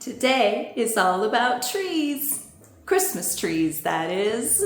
Today is all about trees. Christmas trees, that is.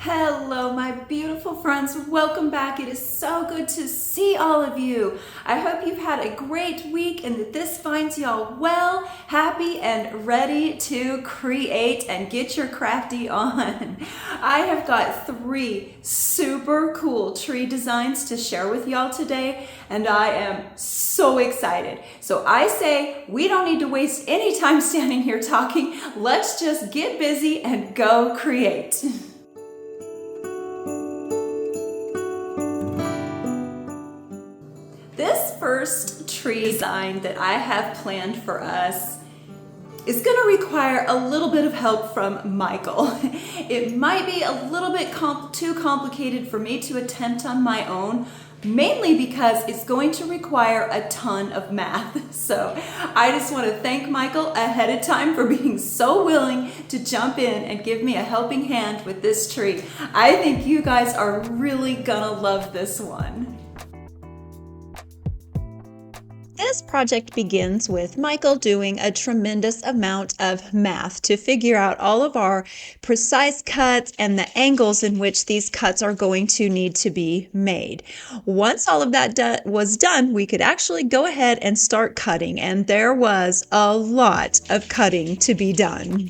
Hello, my beautiful friends. Welcome back. It is so good to see all of you. I hope you've had a great week and that this finds y'all well, happy, and ready to create and get your crafty on. I have got 3 super cool tree designs to share with y'all today, and I am so excited. So I say we don't need to waste any time standing here talking. Let's just get busy and go create. This first tree design that I have planned for us is going to require a little bit of help from Michael. It might be a little bit too complicated for me to attempt on my own, mainly because it's going to require a ton of math. So I just want to thank Michael ahead of time for being so willing to jump in and give me a helping hand with this tree. I think you guys are really gonna love this one. This project begins with Michael doing a tremendous amount of math to figure out all of our precise cuts and the angles in which these cuts are going to need to be made. Once all of that was done, we could actually go ahead and start cutting, and there was a lot of cutting to be done.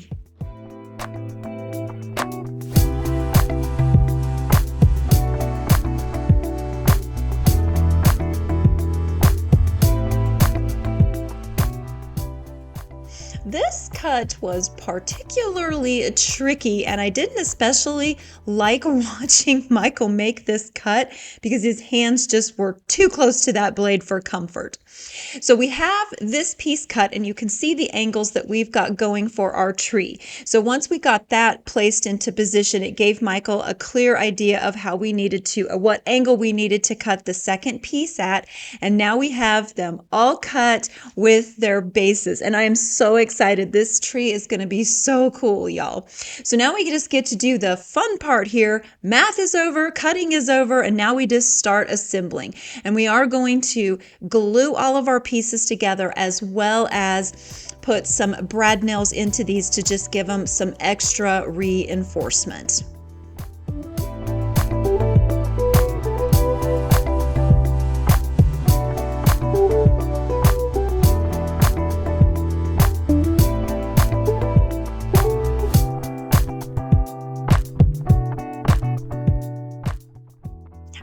This cut was particularly tricky, and I didn't especially like watching Michael make this cut because his hands just were too close to that blade for comfort. So we have this piece cut, and you can see the angles that we've got going for our tree. So once we got that placed into position, it gave Michael a clear idea of how we needed to, what angle we needed to cut the second piece at. And now we have them all cut with their bases. And I am so excited. This tree is going to be so cool, y'all. So now we just get to do the fun part here. Math is over, cutting is over, and now we just start assembling. And we are going to glue all of our pieces together, as well as put some brad nails into these to just give them some extra reinforcement.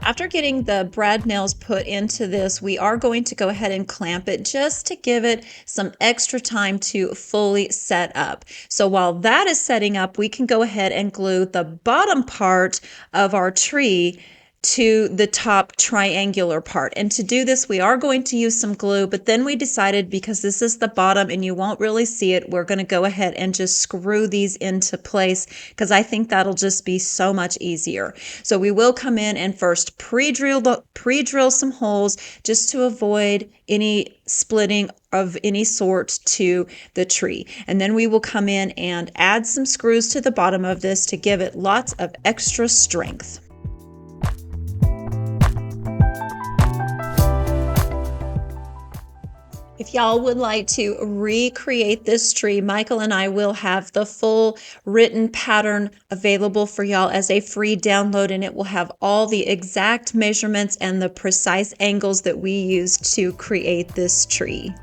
After getting the brad nails put into this, we are going to go ahead and clamp it just to give it some extra time to fully set up. So while that is setting up, we can go ahead and glue the bottom part of our tree to the top triangular part. And to do this, we are going to use some glue, but then we decided, because this is the bottom and you won't really see it, we're going to go ahead and just screw these into place, because I think that'll just be so much easier. So we will come in and first pre-drill some holes just to avoid any splitting of any sort to the tree. And then we will come in and add some screws to the bottom of this to give it lots of extra strength. If y'all would like to recreate this tree, Michael and I will have the full written pattern available for y'all as a free download, and it will have all the exact measurements and the precise angles that we used to create this tree.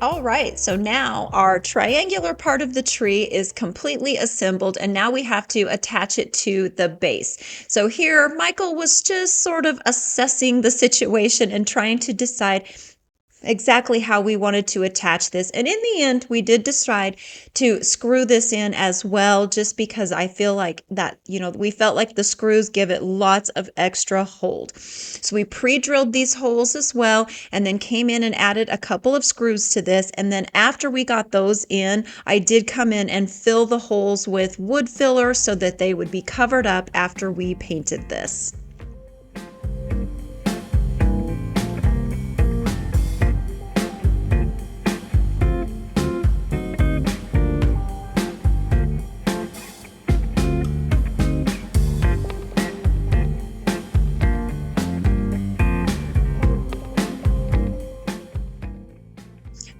All right, so now our triangular part of the tree is completely assembled, and now we have to attach it to the base. So here, Michael was just sort of assessing the situation and trying to decide exactly how we wanted to attach this. And in the end, we did decide to screw this in as well, just because I feel like that, we felt like the screws give it lots of extra hold. So we pre-drilled these holes as well, and then came in and added a couple of screws to this. And then after we got those in, I did come in and fill the holes with wood filler so that they would be covered up after we painted this.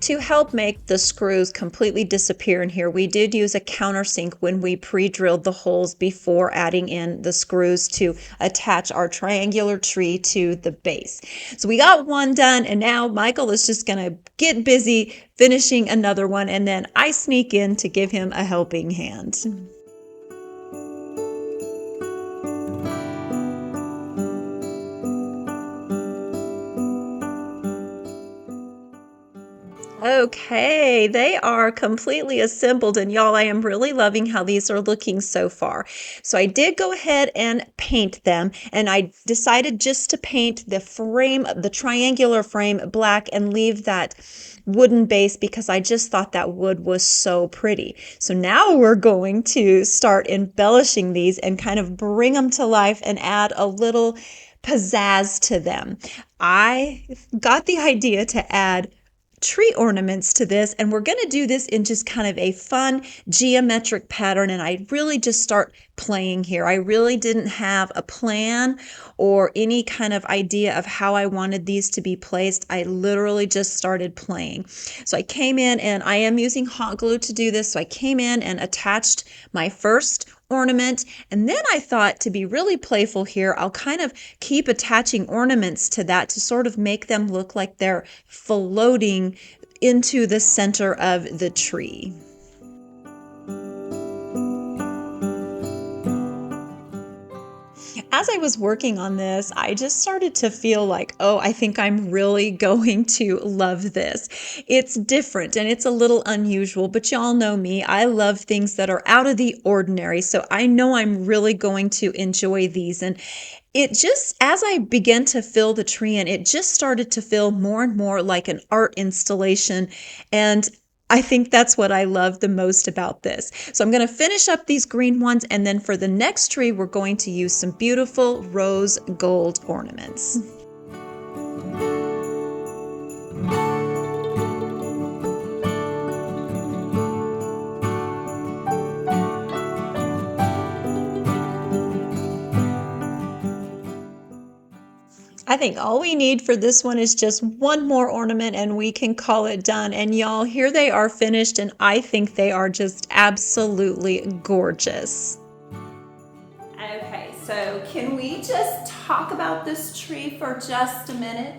To help make the screws completely disappear in here, we did use a countersink when we pre-drilled the holes before adding in the screws to attach our triangular tree to the base. So we got one done, and now Michael is just gonna get busy finishing another one, and then I sneak in to give him a helping hand. Okay, they are completely assembled, and y'all, I am really loving how these are looking so far. So I did go ahead and paint them, and I decided just to paint the frame, the triangular frame, black and leave that wooden base because I just thought that wood was so pretty. So now we're going to start embellishing these and kind of bring them to life and add a little pizzazz to them. I got the idea to add tree ornaments to this, and we're going to do this in just kind of a fun geometric pattern, and I really just start playing here. I really didn't have a plan or any kind of idea of how I wanted these to be placed. I literally just started playing. So I came in, and I am using hot glue to do this, so I came in and attached my first ornament, and then I thought, to be really playful here, I'll kind of keep attaching ornaments to that to sort of make them look like they're floating into the center of the tree. As I was working on this, I just started to feel like, oh, I think I'm really going to love this. It's different and it's a little unusual, but y'all know me. I love things that are out of the ordinary, so I know I'm really going to enjoy these. And it just, as I began to fill the tree in, it just started to feel more and more like an art installation. And I think that's what I love the most about this. So I'm going to finish up these green ones, and then for the next tree, we're going to use some beautiful rose gold ornaments. I think all we need for this one is just one more ornament and we can call it done. And y'all, here they are finished, and I think they are just absolutely gorgeous. Okay, so can we just talk about this tree for just a minute?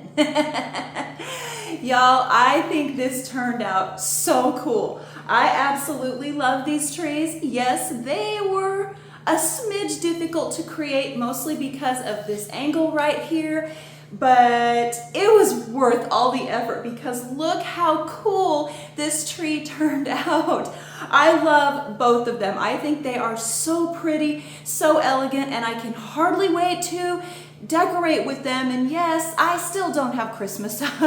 Y'all, I think this turned out so cool. I absolutely love these trees. Yes, they were a smidge difficult to create, mostly because of this angle right here, but it was worth all the effort because look how cool this tree turned out. I love both of them. I think they are so pretty, so elegant, and I can hardly wait to decorate with them. And yes, I still don't have Christmas up,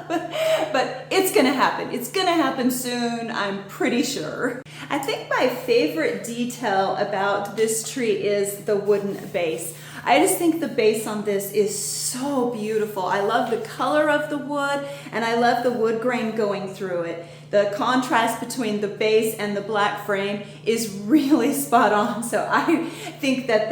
but it's gonna happen. It's gonna happen soon, I'm pretty sure. I think my favorite detail about this tree is the wooden base. I just think the base on this is so beautiful. I love the color of the wood, and I love the wood grain going through it. The contrast between the base and the black frame is really spot on, so I think that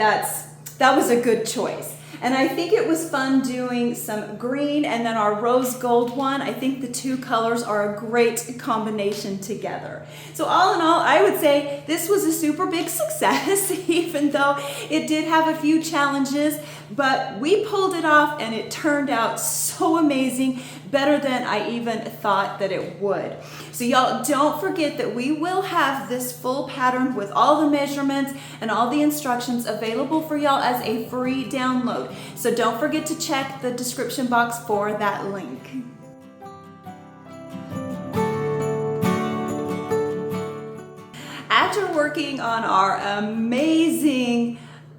was a good choice. And I think it was fun doing some green and then our rose gold one. I think the two colors are a great combination together. So all in all, I would say this was a super big success, even though it did have a few challenges, but we pulled it off and it turned out so amazing, better than I even thought that it would. So y'all, don't forget that we will have this full pattern with all the measurements and all the instructions available for y'all as a free download. So don't forget to check the description box for that link. after working on our amazing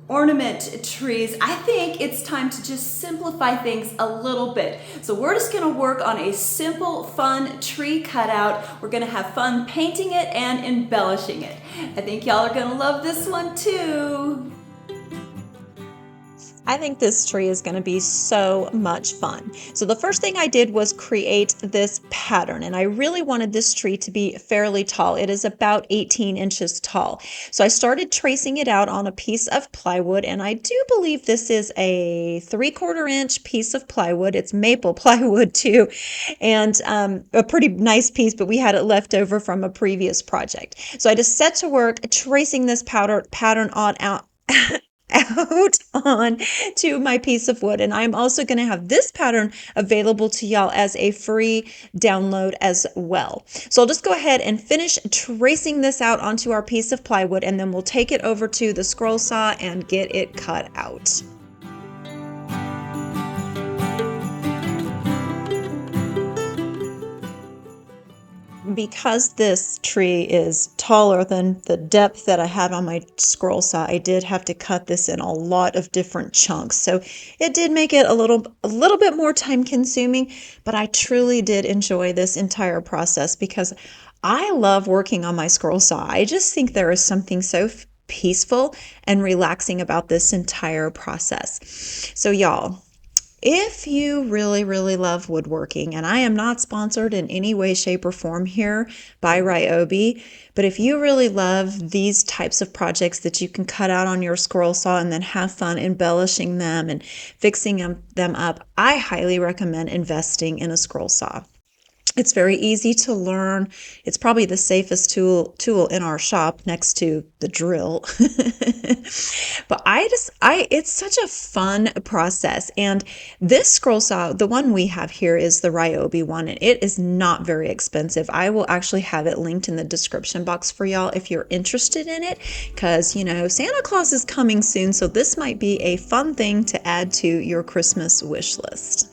ornament trees, I think it's time to just simplify things a little bit. So we're just gonna work on a simple, fun tree cutout. We're gonna have fun painting it and embellishing it. I think y'all are gonna love this one too. I think this tree is going to be so much fun. So the first thing I did was create this pattern, and I really wanted this tree to be fairly tall. It is about 18 inches tall. So I started tracing it out on a piece of plywood, and I do believe this is a 3/4 inch piece of plywood. It's maple plywood too, and a pretty nice piece, but we had it left over from a previous project. So I just set to work tracing this pattern on out on to my piece of wood. And I'm also going to have this pattern available to y'all as a free download as well. So I'll just go ahead and finish tracing this out onto our piece of plywood, and then we'll take it over to the scroll saw and get it cut out. Because this tree is taller than the depth that I had on my scroll saw, I did have to cut this in a lot of different chunks. So it did make it a little bit more time consuming, but I truly did enjoy this entire process because I love working on my scroll saw. I just think there is something so peaceful and relaxing about this entire process. So y'all, if you really, really love woodworking, and I am not sponsored in any way, shape, or form here by Ryobi, but if you really love these types of projects that you can cut out on your scroll saw and then have fun embellishing them and fixing them up, I highly recommend investing in a scroll saw. It's very easy to learn. It's probably the safest tool in our shop next to the drill. But it's such a fun process. And this scroll saw, the one we have here is the Ryobi one, and it is not very expensive. I will actually have it linked in the description box for y'all if you're interested in it, because, you know, Santa Claus is coming soon, so this might be a fun thing to add to your Christmas wish list.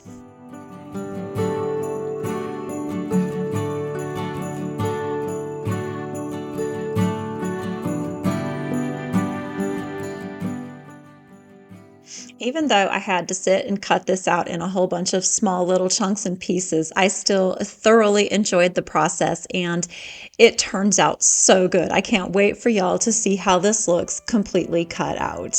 Even though I had to sit and cut this out in a whole bunch of small little chunks and pieces, I still thoroughly enjoyed the process, and it turns out so good. I can't wait for y'all to see how this looks completely cut out.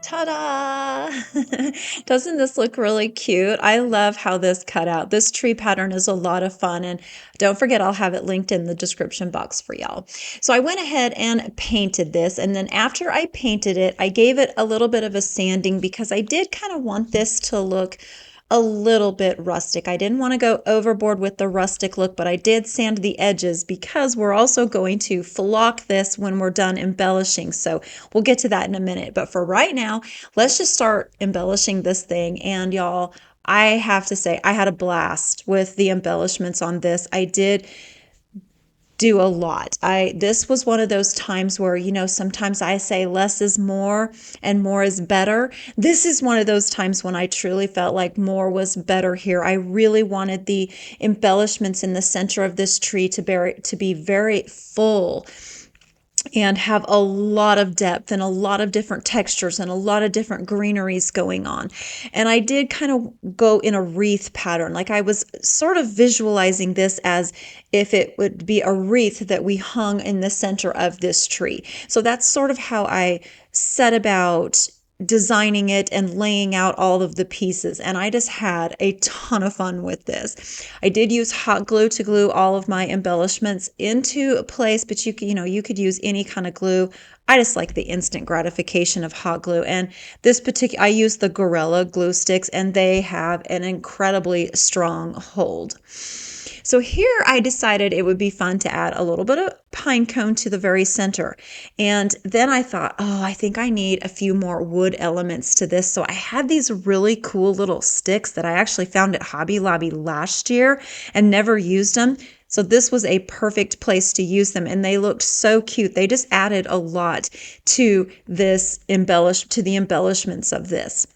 Ta-da! Doesn't this look really cute? I love how this cut out. This tree pattern is a lot of fun, and don't forget I'll have it linked in the description box for y'all. So I went ahead and painted this, and then after I painted it, I gave it a little bit of a sanding because I did kind of want this to look a little bit rustic. I didn't want to go overboard with the rustic look, but I did sand the edges because we're also going to flock this when we're done embellishing. So we'll get to that in a minute. But for right now, let's just start embellishing this thing. And y'all, I have to say, I had a blast with the embellishments on this. I did do a lot. This was one of those times where, you know, sometimes I say less is more and more is better. This is one of those times when I truly felt like more was better here. I really wanted the embellishments in the center of this tree to be very full and have a lot of depth and a lot of different textures and a lot of different greeneries going on. And I did kind of go in a wreath pattern. Like I was sort of visualizing this as if it would be a wreath that we hung in the center of this tree. So that's sort of how I set about designing it and laying out all of the pieces, and I just had a ton of fun with this. I did use hot glue to glue all of my embellishments into place, but you could use any kind of glue. I just like the instant gratification of hot glue, and I use the Gorilla glue sticks, and they have an incredibly strong hold. So here I decided it would be fun to add a little bit of pine cone to the very center. And then I thought, oh, I think I need a few more wood elements to this. So I had these really cool little sticks that I actually found at Hobby Lobby last year and never used them. So this was a perfect place to use them, and they looked so cute. They just added a lot to the embellishments of this.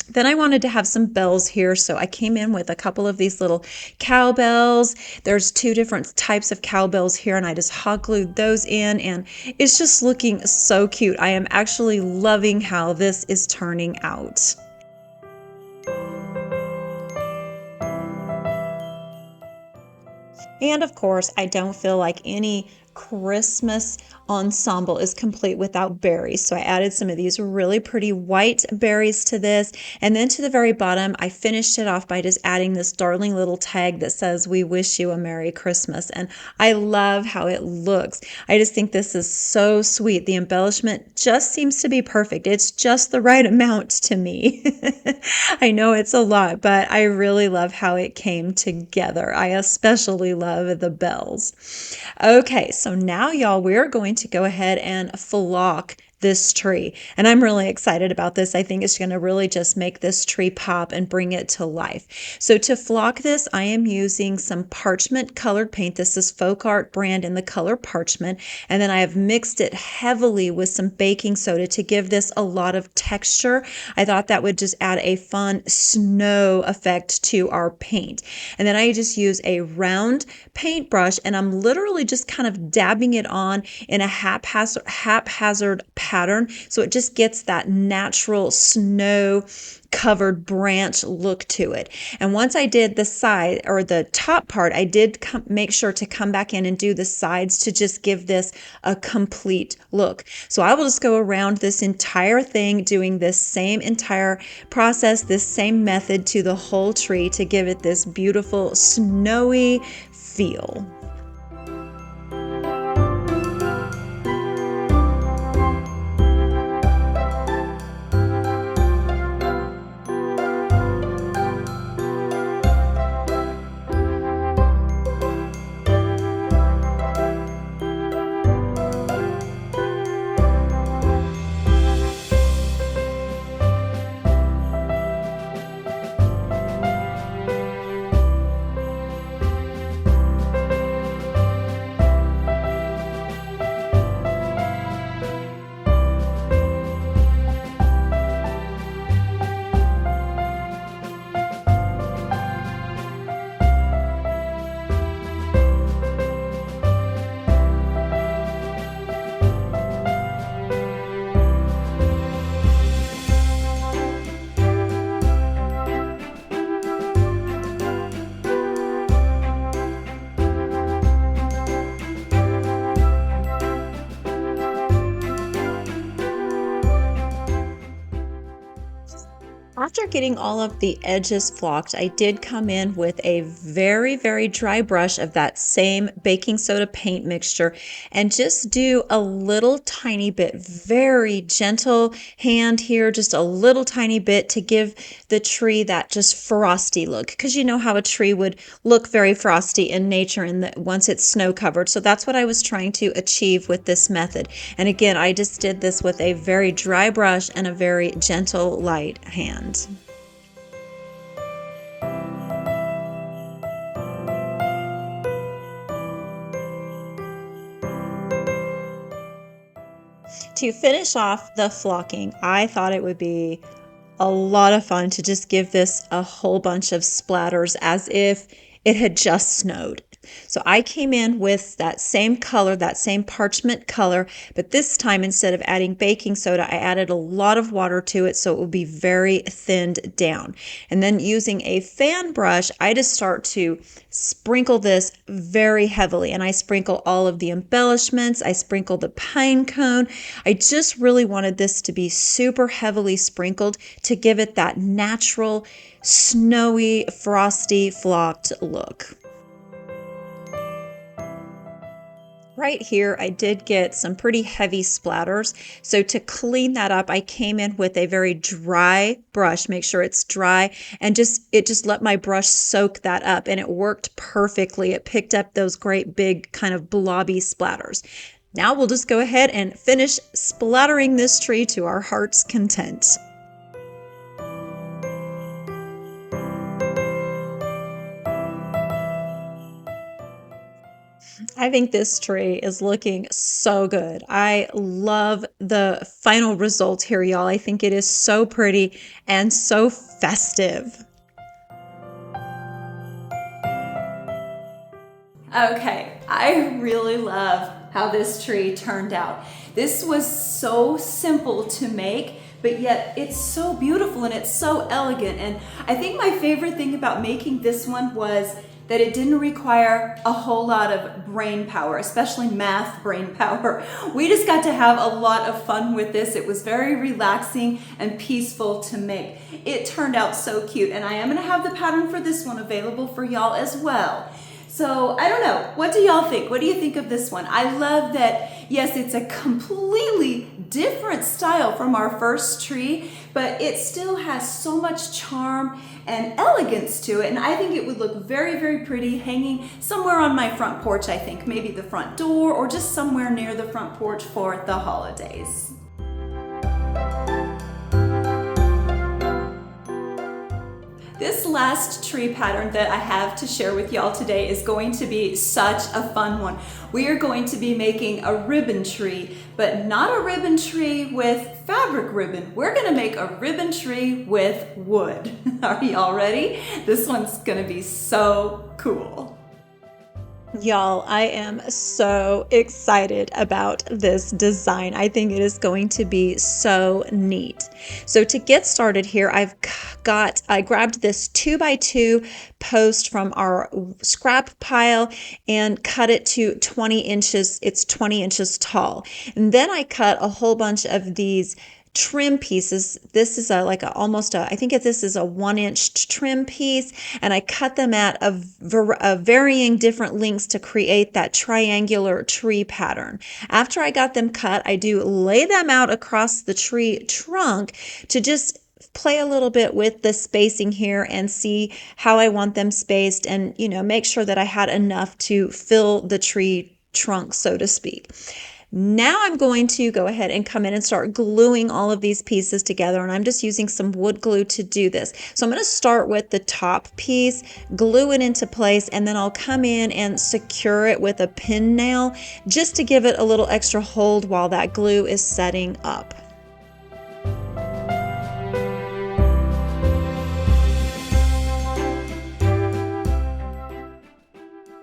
Then I wanted to have some bells here, so I came in with a couple of these little cowbells. There's two different types of cowbells here, and I just hot glued those in, and it's just looking so cute. I am actually loving how this is turning out. And of course, I don't feel like any Christmas ensemble is complete without berries. So I added some of these really pretty white berries to this. And then to the very bottom, I finished it off by just adding this darling little tag that says, "We wish you a Merry Christmas." And I love how it looks. I just think this is so sweet. The embellishment just seems to be perfect. It's just the right amount to me. I know it's a lot, but I really love how it came together. I especially love the bells. Okay, so now y'all, we're going to go ahead and flock this tree. And I'm really excited about this. I think it's going to really just make this tree pop and bring it to life. So to flock this, I am using some parchment colored paint. This is Folk Art brand in the color parchment. And then I have mixed it heavily with some baking soda to give this a lot of texture. I thought that would just add a fun snow effect to our paint. And then I just use a round paintbrush, and I'm literally just kind of dabbing it on in a haphazard pattern, so it just gets that natural snow covered branch look to it. And once I did the side or the top part, I did make sure to come back in and do the sides to just give this a complete look. So I will just go around this entire thing doing this same entire process, this same method to the whole tree to give it this beautiful snowy feel. After getting all of the edges flocked, I did come in with a very, very dry brush of that same baking soda paint mixture and just do a little tiny bit, very gentle hand here, just a little tiny bit to give the tree that just frosty look, because you know how a tree would look very frosty in nature once it's snow covered. So that's what I was trying to achieve with this method. And again, I just did this with a very dry brush and a very gentle, light hand. To finish off the flocking, I thought it would be a lot of fun to just give this a whole bunch of splatters as if it had just snowed. So I came in with that same color, that same parchment color, but this time instead of adding baking soda, I added a lot of water to it so it would be very thinned down. And then using a fan brush, I just start to sprinkle this very heavily. And I sprinkle all of the embellishments. I sprinkle the pine cone. I just really wanted this to be super heavily sprinkled to give it that natural, snowy, frosty, flocked look. Right here, I did get some pretty heavy splatters. So to clean that up, I came in with a very dry brush, make sure it's dry, and it just let my brush soak that up, and it worked perfectly. It picked up those great big kind of blobby splatters. Now we'll just go ahead and finish splattering this tree to our heart's content. I think this tree is looking so good. I love the final result here, y'all. I think it is so pretty and so festive. Okay, I really love how this tree turned out. This was so simple to make, but yet it's so beautiful and it's so elegant. And I think my favorite thing about making this one was that it didn't require a whole lot of brain power, especially math brain power. We just got to have a lot of fun with this. It was very relaxing and peaceful to make. It turned out so cute, and I am gonna have the pattern for this one available for y'all as well. So I don't know, what do y'all think? What do you think of this one? I love that, yes, it's a completely different style from our first tree, but it still has so much charm and elegance to it. And I think it would look very, very pretty hanging somewhere on my front porch, I think. Maybe the front door or just somewhere near the front porch for the holidays. This last tree pattern that I have to share with y'all today is going to be such a fun one. We are going to be making a ribbon tree, but not a ribbon tree with fabric ribbon. We're gonna make a ribbon tree with wood. Are y'all ready? This one's gonna be so cool. Y'all, I am so excited about this design. I think it is going to be so neat. So to get started here, I grabbed this 2x2 post from our scrap pile and cut it to 20 inches. It's 20 inches tall. And then I cut a whole bunch of these trim pieces. This is I think this is a 1-inch trim piece, and I cut them at a varying different lengths to create that triangular tree pattern. After I got them cut, I do lay them out across the tree trunk to just play a little bit with the spacing here and see how I want them spaced, and make sure that I had enough to fill the tree trunk, so to speak. Now I'm going to go ahead and come in and start gluing all of these pieces together, and I'm just using some wood glue to do this. So I'm going to start with the top piece, glue it into place, and then I'll come in and secure it with a pin nail just to give it a little extra hold while that glue is setting up.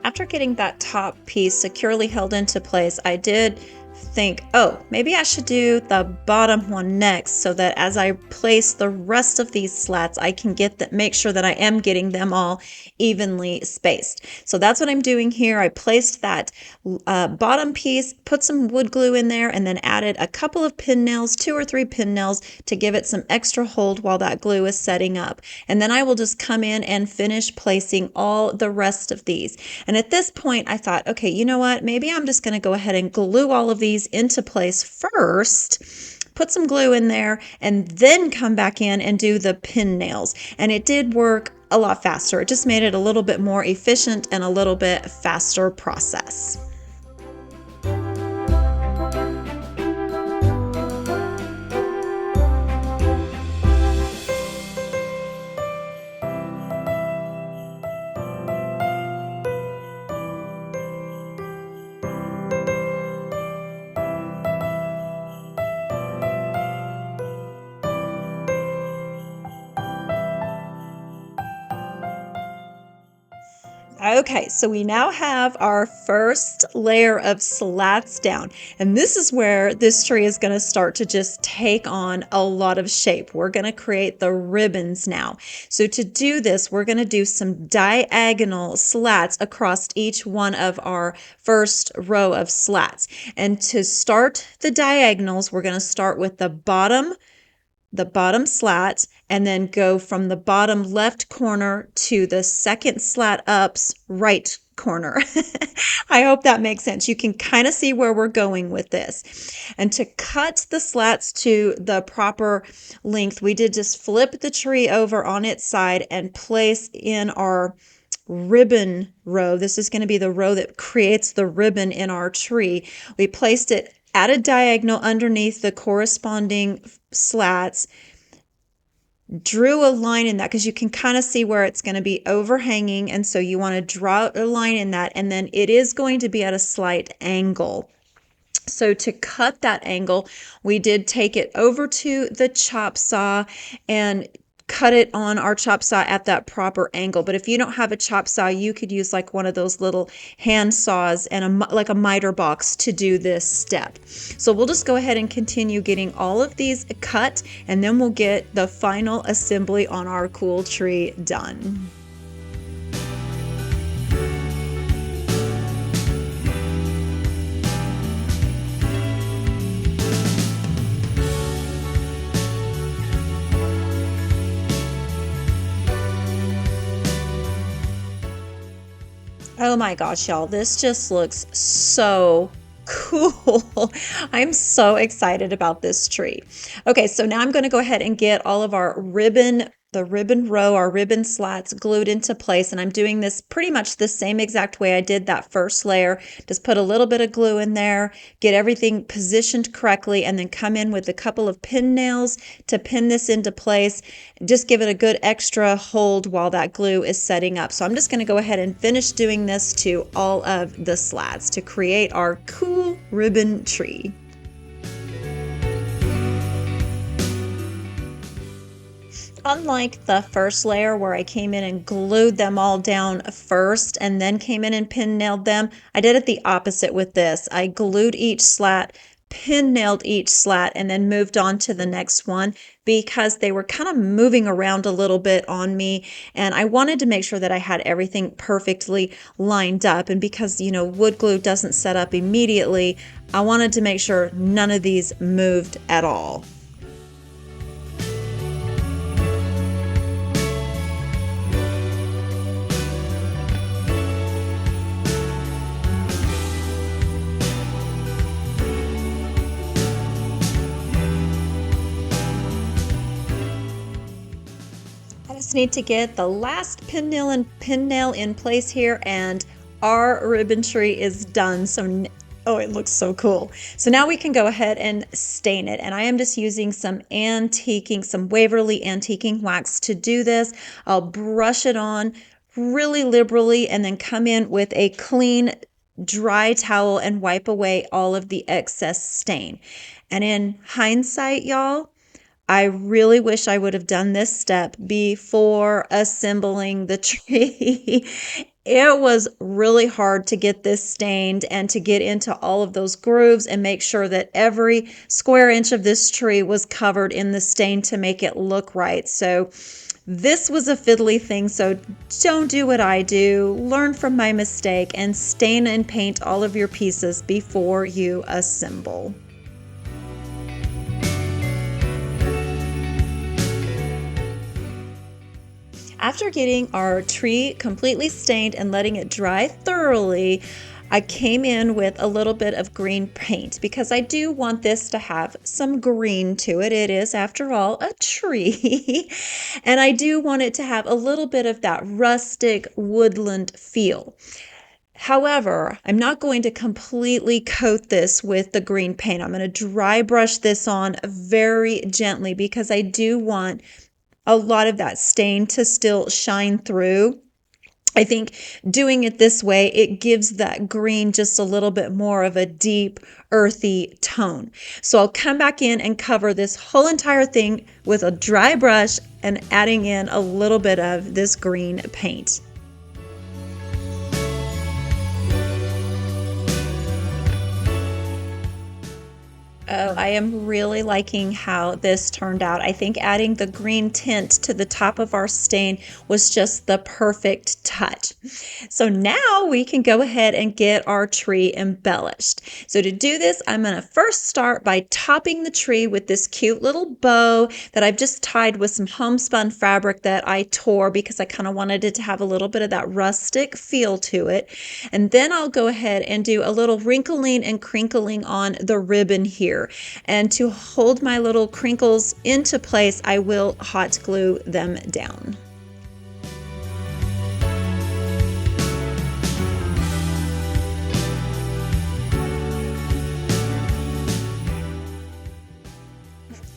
After getting that top piece securely held into place, I did think, oh, maybe I should do the bottom one next, so that as I place the rest of these slats, I can make sure that I am getting them all evenly spaced. So that's what I'm doing here. I placed that bottom piece, put some wood glue in there, and then added a couple of pin nails, 2 or 3 pin nails, to give it some extra hold while that glue is setting up. And then I will just come in and finish placing all the rest of these. And at this point, I thought, okay, you know what? Maybe I'm just going to go ahead and glue all of these into place first, put some glue in there, and then come back in and do the pin nails. And it did work a lot faster. It just made it a little bit more efficient and a little bit faster process. Okay, so we now have our first layer of slats down, and this is where this tree is going to start to just take on a lot of shape. We're going to create the ribbons now. So to do this, we're going to do some diagonal slats across each one of our first row of slats. And to start the diagonals, we're going to start with the bottom slat, and then go from the bottom left corner to the second slat up's right corner. I hope that makes sense. You can kind of see where we're going with this. And to cut the slats to the proper length, we did just flip the tree over on its side and place in our ribbon row. This is going to be the row that creates the ribbon in our tree. We placed it at a diagonal underneath the corresponding slats, drew a line in that because you can kind of see where it's going to be overhanging. And so you want to draw a line in that, and then it is going to be at a slight angle. So to cut that angle, we did take it over to the chop saw and cut it on our chop saw at that proper angle. But if you don't have a chop saw, you could use like one of those little hand saws and like a miter box to do this step. So we'll just go ahead and continue getting all of these cut, and then we'll get the final assembly on our cool tree done. Oh my gosh, y'all, this just looks so cool. I'm so excited about this tree. Okay, so now I'm going to go ahead and get all of our ribbon, the ribbon row, our ribbon slats glued into place. And I'm doing this pretty much the same exact way I did that first layer. Just put a little bit of glue in there, get everything positioned correctly, and then come in with a couple of pin nails to pin this into place. Just give it a good extra hold while that glue is setting up. So I'm just going to go ahead and finish doing this to all of the slats to create our cool ribbon tree. Unlike the first layer where I came in and glued them all down first and then came in and pin nailed them, I did it the opposite with this. I glued each slat, pin nailed each slat, and then moved on to the next one because they were kind of moving around a little bit on me, and I wanted to make sure that I had everything perfectly lined up. And because, you know, wood glue doesn't set up immediately, I wanted to make sure none of these moved at all. Need to get the last pin nail in place here, and our ribbon tree is done. So oh, it looks so cool. So now we can go ahead and stain it, and I am just using some Waverly antiquing wax to do this. I'll brush it on really liberally and then come in with a clean dry towel and wipe away all of the excess stain. And in hindsight, y'all, I really wish I would have done this step before assembling the tree. It was really hard to get this stained and to get into all of those grooves and make sure that every square inch of this tree was covered in the stain to make it look right. So this was a fiddly thing, so don't do what I do. Learn from my mistake and stain and paint all of your pieces before you assemble. After getting our tree completely stained and letting it dry thoroughly, I came in with a little bit of green paint because I do want this to have some green to it. It is, after all, a tree. And I do want it to have a little bit of that rustic woodland feel. However, I'm not going to completely coat this with the green paint. I'm going to dry brush this on very gently because I do want a lot of that stain to still shine through. I think doing it this way, it gives that green just a little bit more of a deep, earthy tone. So I'll come back in and cover this whole entire thing with a dry brush and adding in a little bit of this green paint. Oh, I am really liking how this turned out. I think adding the green tint to the top of our stain was just the perfect touch. So now we can go ahead and get our tree embellished. So to do this, I'm going to first start by topping the tree with this cute little bow that I've just tied with some homespun fabric that I tore because I kind of wanted it to have a little bit of that rustic feel to it. And then I'll go ahead and do a little wrinkling and crinkling on the ribbon here. And to hold my little crinkles into place, I will hot glue them down.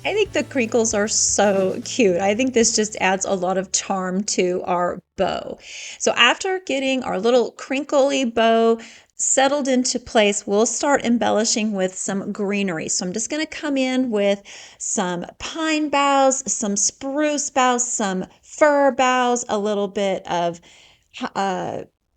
I think the crinkles are so cute. I think this just adds a lot of charm to our bow. So after getting our little crinkly bow settled into place, we'll start embellishing with some greenery. So I'm just going to come in with some pine boughs, some spruce boughs, some fir boughs, a little bit of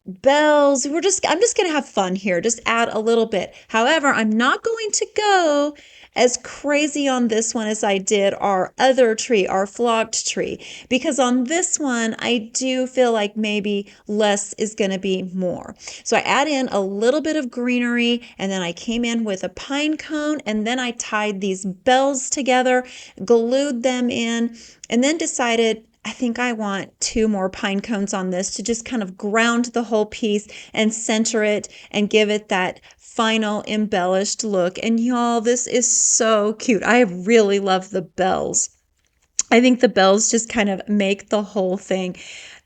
bells. I'm just going to have fun here. Just add a little bit. However, I'm not going to go as crazy on this one as I did our other tree, our flocked tree, because on this one, I do feel like maybe less is going to be more. So I add in a little bit of greenery, and then I came in with a pine cone, and then I tied these bells together, glued them in, and then decided I think I want 2 more pine cones on this to just kind of ground the whole piece and center it and give it that final embellished look. And y'all, this is so cute. I really love the bells. I think the bells just kind of make the whole thing.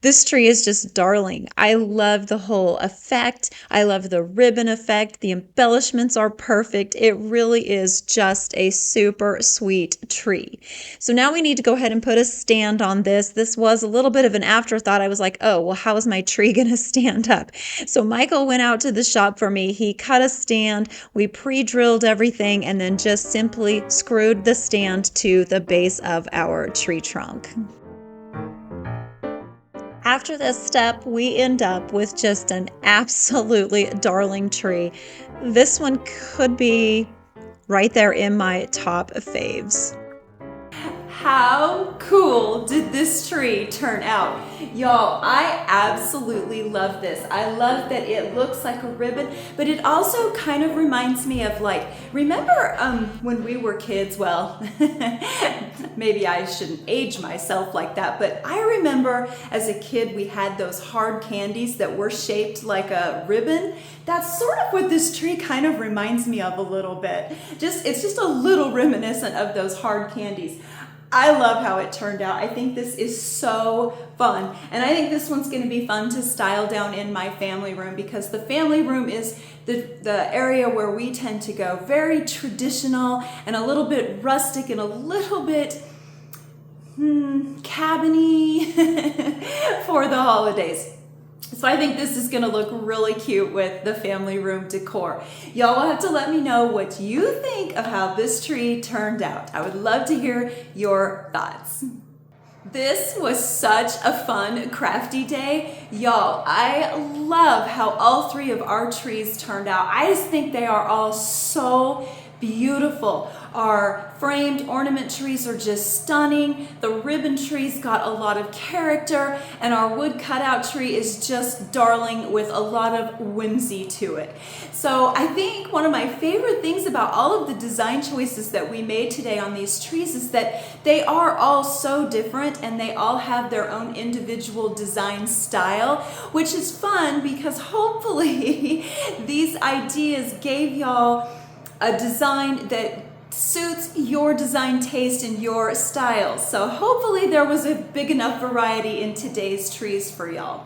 This tree is just darling. I love the whole effect. I love the ribbon effect. The embellishments are perfect. It really is just a super sweet tree. So now we need to go ahead and put a stand on this. This was a little bit of an afterthought. I was like, oh, well, how is my tree going to stand up? So Michael went out to the shop for me. He cut a stand. We pre-drilled everything and then just simply screwed the stand to the base of our tree trunk. After this step, we end up with just an absolutely darling tree. This one could be right there in my top faves. How cool did this tree turn out? Y'all, I absolutely love this. I love that it looks like a ribbon, but it also kind of reminds me of like, remember when we were kids? Well, maybe I shouldn't age myself like that, but I remember as a kid we had those hard candies that were shaped like a ribbon. That's sort of what this tree kind of reminds me of a little bit. It's just a little reminiscent of those hard candies. I love how it turned out. I think this is so fun. And I think this one's going to be fun to style down in my family room, because the family room is the area where we tend to go. Very traditional and a little bit rustic and a little bit cabiny for the holidays. So I think this is going to look really cute with the family room decor. Y'all will have to let me know what you think of how this tree turned out. I would love to hear your thoughts. This was such a fun, crafty day. Y'all, I love how all 3 of our trees turned out. I just think they are all so beautiful. Our framed ornament trees are just stunning. The ribbon tree's got a lot of character, and our wood cutout tree is just darling with a lot of whimsy to it. So I think one of my favorite things about all of the design choices that we made today on these trees is that they are all so different and they all have their own individual design style, which is fun because hopefully these ideas gave y'all a design that suits your design taste and your style. So hopefully there was a big enough variety in today's trees for y'all.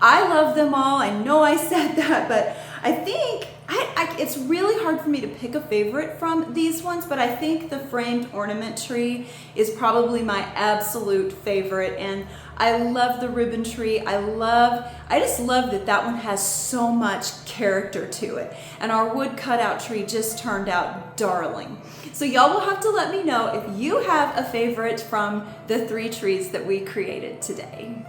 I love them all. I know I said that, but I think it's really hard for me to pick a favorite from these ones, but I think the framed ornament tree is probably my absolute favorite. And I love the ribbon tree. I just love that one has so much character to it. And our wood cutout tree just turned out darling. So y'all will have to let me know if you have a favorite from the 3 trees that we created today.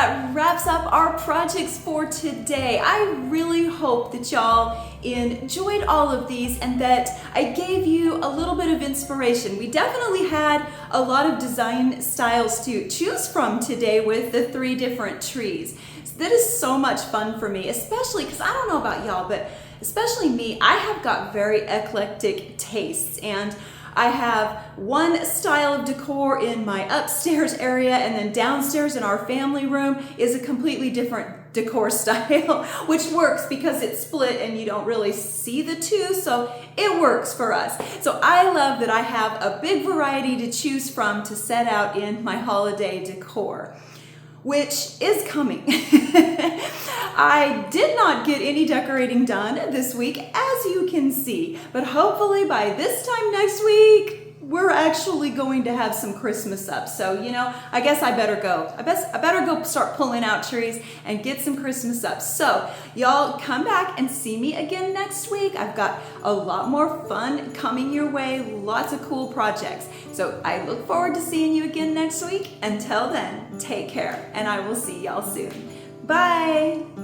that wraps up our projects for today. I really hope that y'all enjoyed all of these and that I gave you a little bit of inspiration. We definitely had a lot of design styles to choose from today with the 3 different trees. That is so much fun for me, especially because I don't know about y'all, but especially me, I have got very eclectic tastes, and I have one style of decor in my upstairs area, and then downstairs in our family room is a completely different decor style, which works because it's split and you don't really see the two, so it works for us. So I love that I have a big variety to choose from to set out in my holiday decor, which is coming. I did not get any decorating done this week, as you can see, but hopefully by this time next week, we're actually going to have some Christmas up. So, you know, I guess I better go. I better go start pulling out trees and get some Christmas up. So, y'all come back and see me again next week. I've got a lot more fun coming your way, lots of cool projects. So, I look forward to seeing you again next week. Until then, take care, and I will see y'all soon. Bye.